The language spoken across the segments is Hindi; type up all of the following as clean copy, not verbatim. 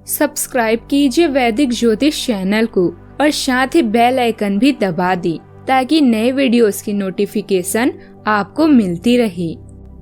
सब्सक्राइब कीजिए वैदिक ज्योतिष चैनल को और साथ ही बेल आइकन भी दबा दी ताकि नए वीडियोस की नोटिफिकेशन आपको मिलती रहे।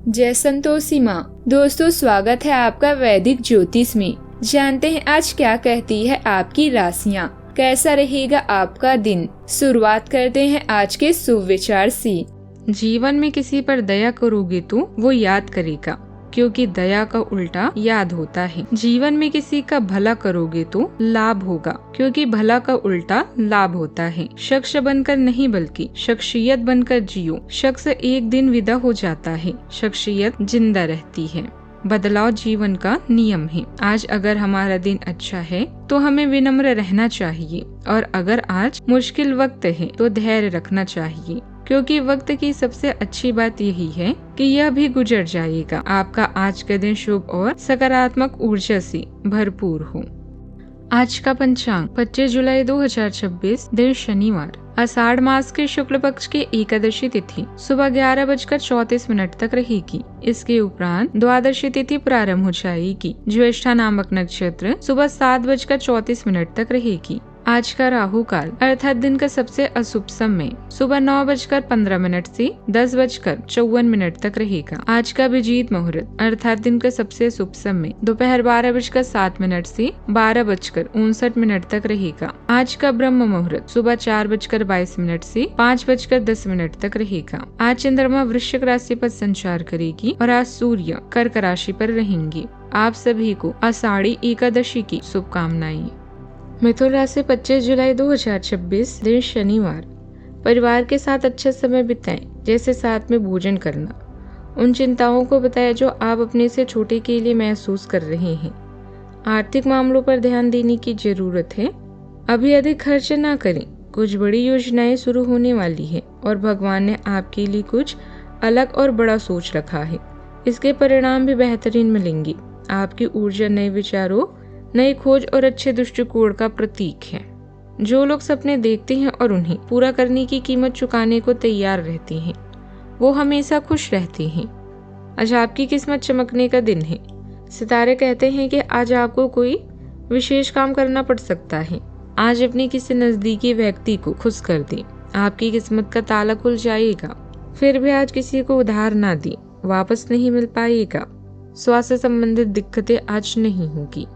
जय संतोषी माँ। दोस्तों, स्वागत है आपका वैदिक ज्योतिष में। जानते हैं आज क्या कहती है आपकी राशियाँ, कैसा रहेगा आपका दिन। शुरुआत करते हैं आज के शुभ विचार से। जीवन में किसी पर दया करोगे तो वो याद करेगा, क्योंकि दया का उल्टा याद होता है। जीवन में किसी का भला करोगे तो लाभ होगा, क्योंकि भला का उल्टा लाभ होता है। शख्स बनकर नहीं बल्कि शख्सियत बनकर जियो। शख्स एक दिन विदा हो जाता है, शख्सियत जिंदा रहती है। बदलाव जीवन का नियम है। आज अगर हमारा दिन अच्छा है तो हमें विनम्र रहना चाहिए, और अगर आज मुश्किल वक्त है तो धैर्य रखना चाहिए, क्योंकि वक्त की सबसे अच्छी बात यही है कि यह भी गुजर जाएगा। आपका आज का दिन शुभ और सकारात्मक ऊर्जा से भरपूर हो। आज का पंचांग 25 जुलाई 2026, दिन शनिवार। आषाढ़ मास के शुक्ल पक्ष की एकादशी तिथि सुबह 11:34 तक रहेगी। इसके उपरांत द्वादशी तिथि प्रारंभ हो जाएगी। ज्येष्ठा नामक नक्षत्र सुबह 7:34 तक रहेगी। आज का राहु काल अर्थात दिन का सबसे अशुभ समय सुबह 9:15 से 10:54 तक रहेगा। आज का अभिजीत मुहूर्त अर्थात दिन का सबसे शुभ समय दोपहर 12:07 से 12:59 तक रहेगा। आज का ब्रह्म मुहूर्त सुबह 4:22 से 5:10 तक रहेगा। आज चंद्रमा वृश्चिक राशि पर संचार करेगी और आज सूर्य कर्क राशि पर रहेंगे। आप सभी को आषाढ़ी एकादशी की शुभकामनाएं। मिथुन राशि 25 जुलाई 2026, दिन शनिवार। परिवार के साथ अच्छा समय बिताएं, जैसे साथ में भोजन करना। उन चिंताओं को बताएं जो आप अपने से छोटे के लिए महसूस कर रहे हैं। आर्थिक मामलों पर ध्यान देने की जरूरत है। अभी अधिक खर्च ना करें, कुछ बड़ी योजनाएं शुरू होने वाली है और भगवान ने आपके लिए कुछ अलग और बड़ा सोच रखा है। इसके परिणाम भी बेहतरीन मिलेंगे। आपकी ऊर्जा नए विचारों, नई खोज और अच्छे दृष्टिकोण का प्रतीक है। जो लोग सपने देखते हैं और उन्हें पूरा करने की कीमत चुकाने को तैयार रहते हैं, वो हमेशा खुश रहते हैं। आज आपकी किस्मत चमकने का दिन है। सितारे कहते हैं कि आज आपको कोई विशेष काम करना पड़ सकता है। आज अपने किसी नजदीकी व्यक्ति को खुश कर दें, आपकी किस्मत का ताला खुल जाएगा। फिर भी आज किसी को उधार ना दें, वापस नहीं मिल पाएगा। स्वास्थ्य संबंधित दिक्कतें आज नहीं होगी।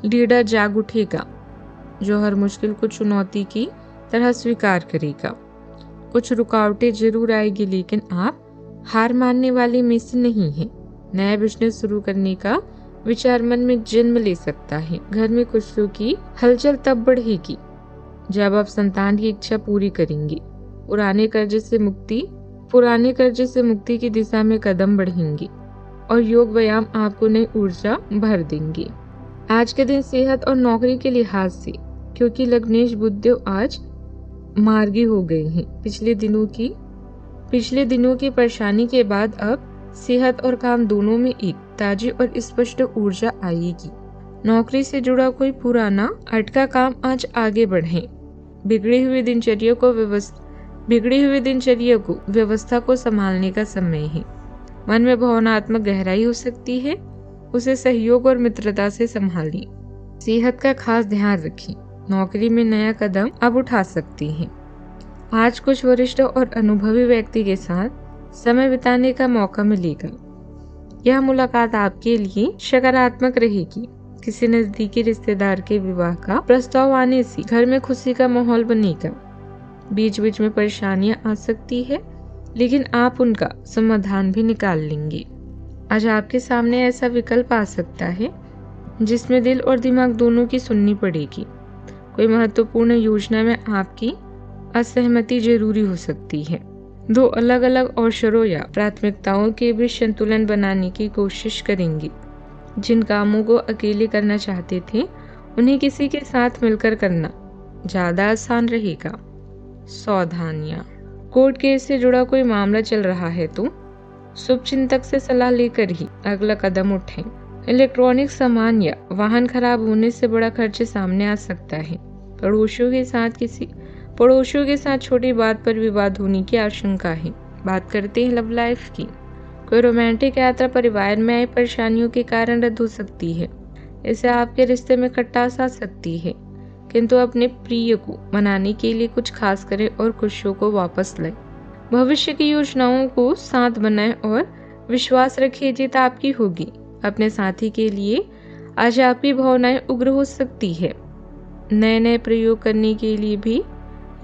लीडर जाग उठेगा, जो हर मुश्किल को चुनौती की तरह स्वीकार करेगा। कुछ रुकावटें जरूर आएगी, लेकिन आप हार मानने वाले में से नहीं हैं। नया बिजनेस शुरू करने का विचार मन में जन्म ले सकता है। घर में खुशियों की हलचल तब बढ़ेगी जब आप संतान की इच्छा पूरी करेंगे। पुराने कर्जे से मुक्ति की दिशा में कदम बढ़ेंगे और योग व्यायाम आपको नई ऊर्जा भर देंगे। आज के दिन सेहत और नौकरी के लिहाज से, क्योंकि लग्नेश बुधदेव आज मार्गी हो गए हैं, पिछले दिनों की परेशानी के बाद अब सेहत और काम दोनों में एक ताजी और स्पष्ट ऊर्जा आएगी। नौकरी से जुड़ा कोई पुराना अटका काम आज आगे बढ़े। बिगड़ी हुई दिनचर्या को व्यवस्था को संभालने का समय है। मन में भावनात्मक गहराई हो सकती है, उसे सहयोग और मित्रता से संभालिए। सेहत का खास ध्यान रखें। नौकरी में नया कदम अब उठा सकती हैं। आज कुछ वरिष्ठ और अनुभवी व्यक्ति के साथ समय बिताने का मौका मिलेगा। यह मुलाकात आपके लिए सकारात्मक रहेगी। किसी नजदीकी रिश्तेदार के विवाह का प्रस्ताव आने से घर में खुशी का माहौल बनेगा। बीच बीच में परेशानियां आ सकती है, लेकिन आप उनका समाधान भी निकाल लेंगे। आज आपके सामने ऐसा विकल्प आ सकता है जिसमें दिल और दिमाग दोनों की सुननी पड़ेगी। कोई महत्वपूर्ण योजना में आपकी असहमति जरूरी हो सकती है। दो अलग अलग अवसरों या प्राथमिकताओं के बीच संतुलन बनाने की कोशिश करेंगे। जिन कामों को अकेले करना चाहते थे, उन्हें किसी के साथ मिलकर करना ज्यादा आसान रहेगा। सावधानियां। कोर्ट केस से जुड़ा कोई मामला चल रहा है तो शुभ चिंतक से सलाह लेकर ही अगला कदम उठें। इलेक्ट्रॉनिक सामान या वाहन खराब होने से बड़ा खर्च सामने आ सकता है। पड़ोसियों के साथ छोटी बात पर विवाद होने की आशंका है। बात करते हैं लव लाइफ की। कोई रोमांटिक यात्रा परिवार में आई परेशानियों के कारण रद्द हो सकती है। इससे आपके रिश्ते में खटास आ सकती है, किंतु अपने प्रिय को मनाने के लिए कुछ खास करें और खुशियों को वापस लाएं। भविष्य की योजनाओं को साथ बनाएं और विश्वास रखिए जीत आपकी होगी। अपने साथी के लिए आज आपकी भावनाएं उग्र हो सकती है। नए प्रयोग करने के लिए भी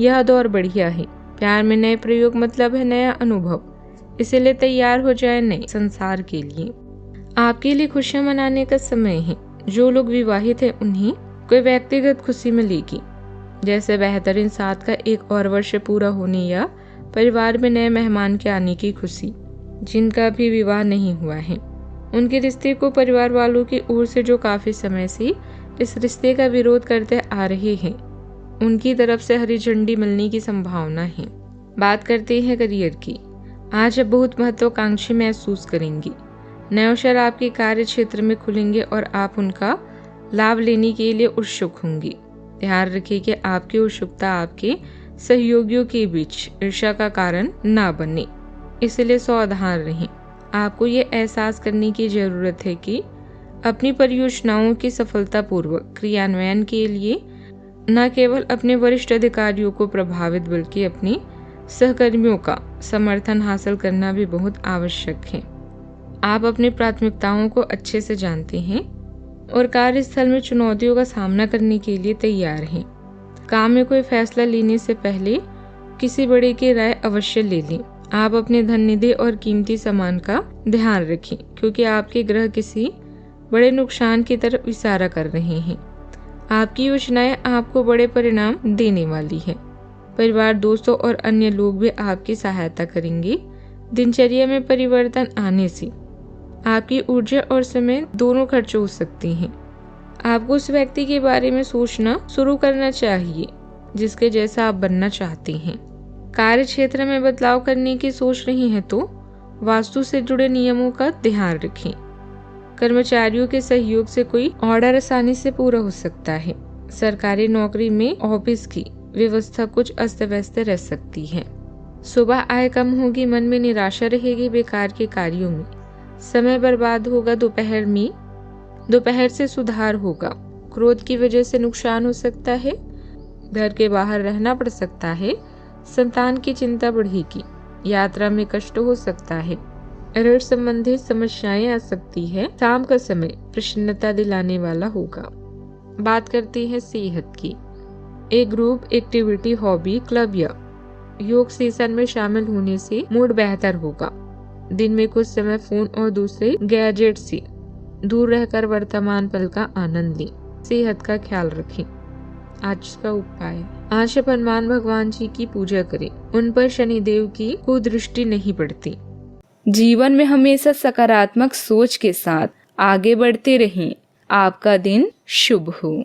यह दौर बढ़िया है। प्यार में नए प्रयोग मतलब है नया अनुभव, इसीलिए तैयार हो जाए नए संसार के लिए। आपके लिए खुशियां मनाने का समय है। जो लोग विवाहित हैं उन्हें कोई व्यक्तिगत खुशी मिलेगी, जैसे बेहतरीन साथ का एक और वर्ष पूरा होने या परिवार में नए मेहमान के आने की खुशी। जिनका भी विवाह नहीं हुआ है, उनके रिश्ते को परिवार वालों की ओर से जो काफी समय से इस रिश्ते का विरोध करते आ रहे हैं, उनकी तरफ से हरी झंडी मिलने की संभावना है। बात करते हैं करियर की। आज आप बहुत महत्वाकांक्षी महसूस करेंगी। नए अवसर आपके कार्य क्षेत्र में खुलेंगे और आप उनका लाभ लेने के लिए उत्सुक होंगी। ध्यान रखिए कि आपकी उत्सुकता आपके सहयोगियों के बीच ईर्ष्या का कारण ना बने, इसलिए सावधान रहें। आपको ये एहसास करने की जरूरत है कि अपनी परियोजनाओं की सफलतापूर्वक क्रियान्वयन के लिए न केवल अपने वरिष्ठ अधिकारियों को प्रभावित बल्कि अपने सहकर्मियों का समर्थन हासिल करना भी बहुत आवश्यक है। आप अपनी प्राथमिकताओं को अच्छे से जानते हैं और कार्यस्थल में चुनौतियों का सामना करने के लिए तैयार हैं। काम में कोई फैसला लेने से पहले किसी बड़े की राय अवश्य ले लें। आप अपने धन निधि और कीमती सामान का ध्यान रखें, क्योंकि आपके ग्रह किसी बड़े नुकसान की तरफ इशारा कर रहे हैं। आपकी योजनाएं आपको बड़े परिणाम देने वाली है। परिवार, दोस्तों और अन्य लोग भी आपकी सहायता करेंगे। दिनचर्या में परिवर्तन आने से आपकी ऊर्जा और समय दोनों खर्च हो सकती हैं। आपको उस व्यक्ति के बारे में सोचना शुरू करना चाहिए जिसके जैसा आप बनना चाहते हैं। कार्य क्षेत्र में बदलाव करने की सोच रही हैं तो वास्तु से जुड़े नियमों का ध्यान रखें। कर्मचारियों के सहयोग से कोई ऑर्डर आसानी से पूरा हो सकता है। सरकारी नौकरी में ऑफिस की व्यवस्था कुछ अस्त व्यस्त रह सकती है। सुबह आय कम होगी, मन में निराशा रहेगी, बेकार के कार्यों में समय बर्बाद होगा। दोपहर से सुधार होगा। क्रोध की वजह से नुकसान हो सकता है। घर के बाहर रहना पड़ सकता है। संतान की चिंता बढ़ेगी। यात्रा में कष्ट हो सकता है। ऋण संबंधित समस्याएं आ सकती है। शाम का समय प्रसन्नता दिलाने वाला होगा। बात करते हैं सेहत की। एक ग्रुप एक्टिविटी, हॉबी, क्लब या योग सेशन में शामिल होने से मूड बेहतर होगा। दिन में कुछ समय फोन और दूसरे गैजेट से दूर रहकर वर्तमान पल का आनंद लें। सेहत का ख्याल रखें। आज का उपाय, आज हनुमान भगवान जी की पूजा करें। उन पर शनिदेव की कुदृष्टि नहीं पड़ती। जीवन में हमेशा सकारात्मक सोच के साथ आगे बढ़ते रहें। आपका दिन शुभ हो।